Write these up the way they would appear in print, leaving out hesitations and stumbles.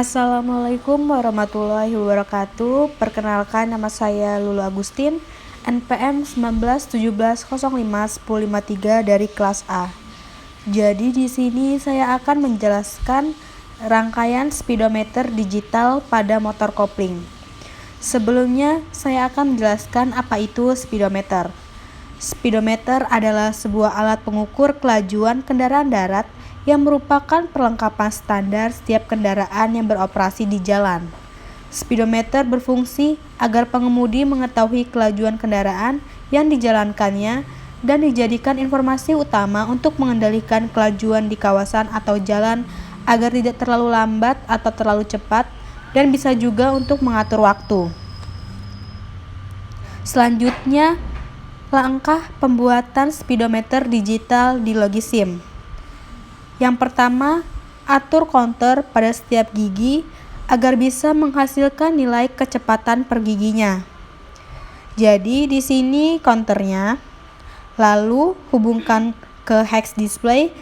Assalamualaikum warahmatullahi wabarakatuh. Perkenalkan, nama saya Lulu Agustin, NPM 1917051053 dari kelas A. Jadi di sini saya akan menjelaskan rangkaian speedometer digital pada motor kopling. Sebelumnya saya akan menjelaskan apa itu speedometer. Speedometer adalah sebuah alat pengukur kelajuan kendaraan darat yang merupakan perlengkapan standar setiap kendaraan yang beroperasi di jalan. Speedometer berfungsi agar pengemudi mengetahui kelajuan kendaraan yang dijalankannya dan dijadikan informasi utama untuk mengendalikan kelajuan di kawasan atau jalan agar tidak terlalu lambat atau terlalu cepat, dan bisa juga untuk mengatur waktu. Selanjutnya, langkah pembuatan speedometer digital di Logisim. Yang pertama, atur counter pada setiap gigi agar bisa menghasilkan nilai kecepatan per giginya. Jadi di sini counternya, lalu hubungkan ke hex display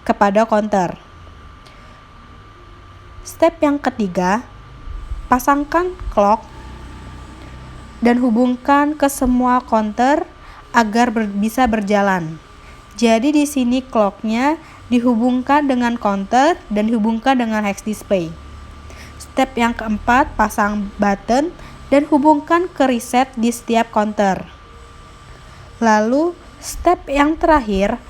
kepada counter. Step yang ketiga, pasangkan clock dan hubungkan ke semua counter agar bisa berjalan. Jadi di sini clocknya dihubungkan dengan counter dan dihubungkan dengan hex display. Step yang keempat, pasang button dan hubungkan ke reset di setiap counter. Lalu step yang terakhir,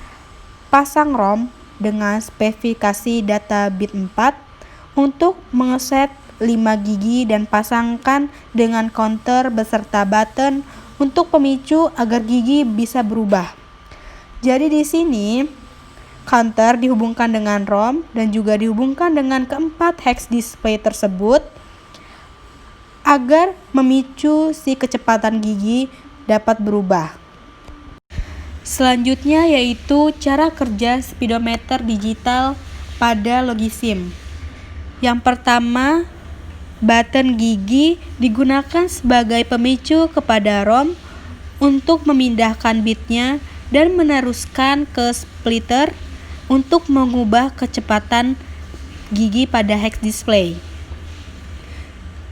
pasang ROM dengan spesifikasi data bit 4 untuk mengeset 5 gigi dan pasangkan dengan counter beserta button untuk pemicu agar gigi bisa berubah. Jadi di sini counter dihubungkan dengan ROM dan juga dihubungkan dengan keempat hex display tersebut agar memicu si kecepatan gigi dapat berubah. Selanjutnya yaitu cara kerja speedometer digital pada Logisim. Yang pertama, button gigi digunakan sebagai pemicu kepada ROM untuk memindahkan bitnya dan meneruskan ke splitter untuk mengubah kecepatan gigi pada hex display.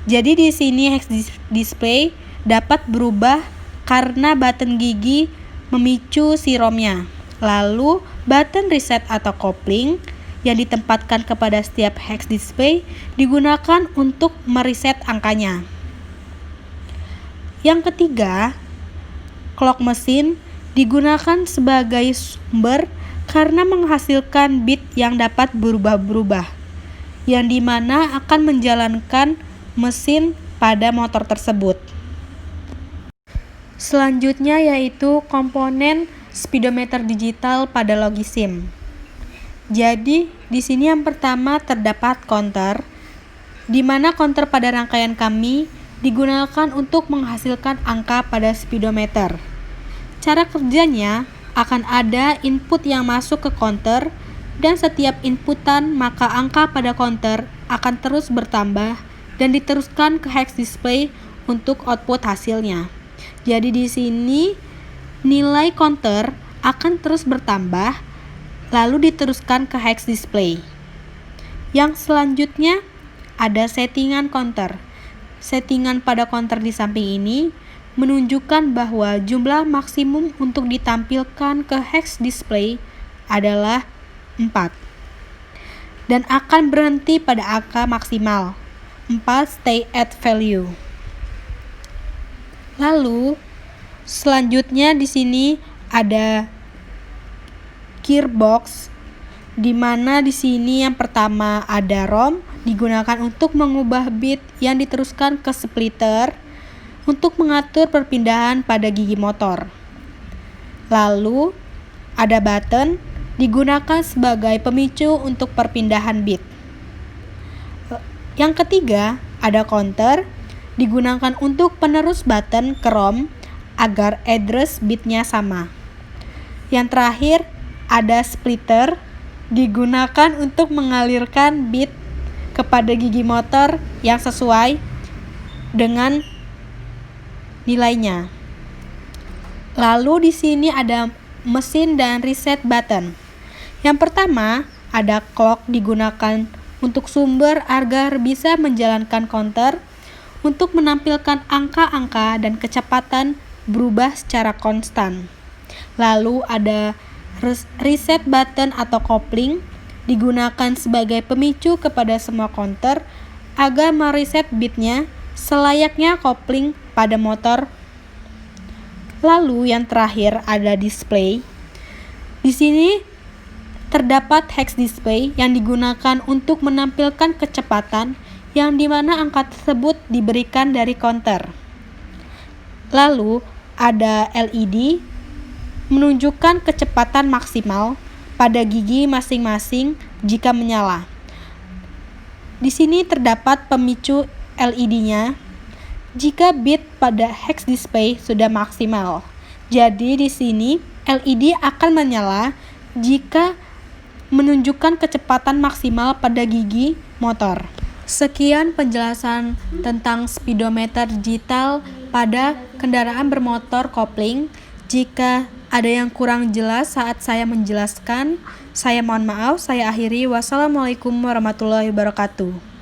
Jadi di sini hex display dapat berubah karena button gigi memicu si ROM-nya. Lalu button reset atau kopling yang ditempatkan kepada setiap hex display digunakan untuk mereset angkanya. Yang ketiga, clock mesin digunakan sebagai sumber karena menghasilkan bit yang dapat berubah-berubah, yang dimana akan menjalankan mesin pada motor tersebut. Selanjutnya yaitu komponen speedometer digital pada Logisim. Jadi di sini yang pertama terdapat counter, di mana counter pada rangkaian kami digunakan untuk menghasilkan angka pada speedometer. Cara kerjanya akan ada input yang masuk ke counter, dan setiap inputan maka angka pada counter akan terus bertambah dan diteruskan ke hex display untuk output hasilnya. Jadi di sini nilai counter akan terus bertambah lalu diteruskan ke hex display. Yang selanjutnya ada settingan counter. Settingan pada counter di samping ini menunjukkan bahwa jumlah maksimum untuk ditampilkan ke hex display adalah 4 dan akan berhenti pada angka maksimal 4 stay at value. Lalu selanjutnya di sini ada gearbox, di mana di sini yang pertama ada ROM digunakan untuk mengubah bit yang diteruskan ke splitter untuk mengatur perpindahan pada gigi motor. Lalu ada button digunakan sebagai pemicu untuk perpindahan bit. Yang ketiga ada counter digunakan untuk penerus button ke ROM agar address bitnya sama. Yang terakhir ada splitter digunakan untuk mengalirkan bit kepada gigi motor yang sesuai dengan nilainya. Lalu di sini ada mesin dan reset button. Yang pertama ada clock digunakan untuk sumber agar bisa menjalankan counter untuk menampilkan angka-angka dan kecepatan berubah secara konstan. Lalu ada reset button atau kopling digunakan sebagai pemicu kepada semua counter agar mereset bitnya selayaknya kopling pada motor. Lalu yang terakhir ada display. Di sini terdapat hex display yang digunakan untuk menampilkan kecepatan yang dimana angka tersebut diberikan dari counter. Lalu ada LED menunjukkan kecepatan maksimal pada gigi masing-masing jika menyala. Di sini terdapat pemicu LED-nya jika bit pada hex display sudah maksimal. Jadi di sini LED akan menyala jika menunjukkan kecepatan maksimal pada gigi motor. Sekian penjelasan tentang speedometer digital pada kendaraan bermotor kopling. Jika ada yang kurang jelas saat saya menjelaskan, saya mohon maaf. Saya akhiri. Wassalamualaikum warahmatullahi wabarakatuh.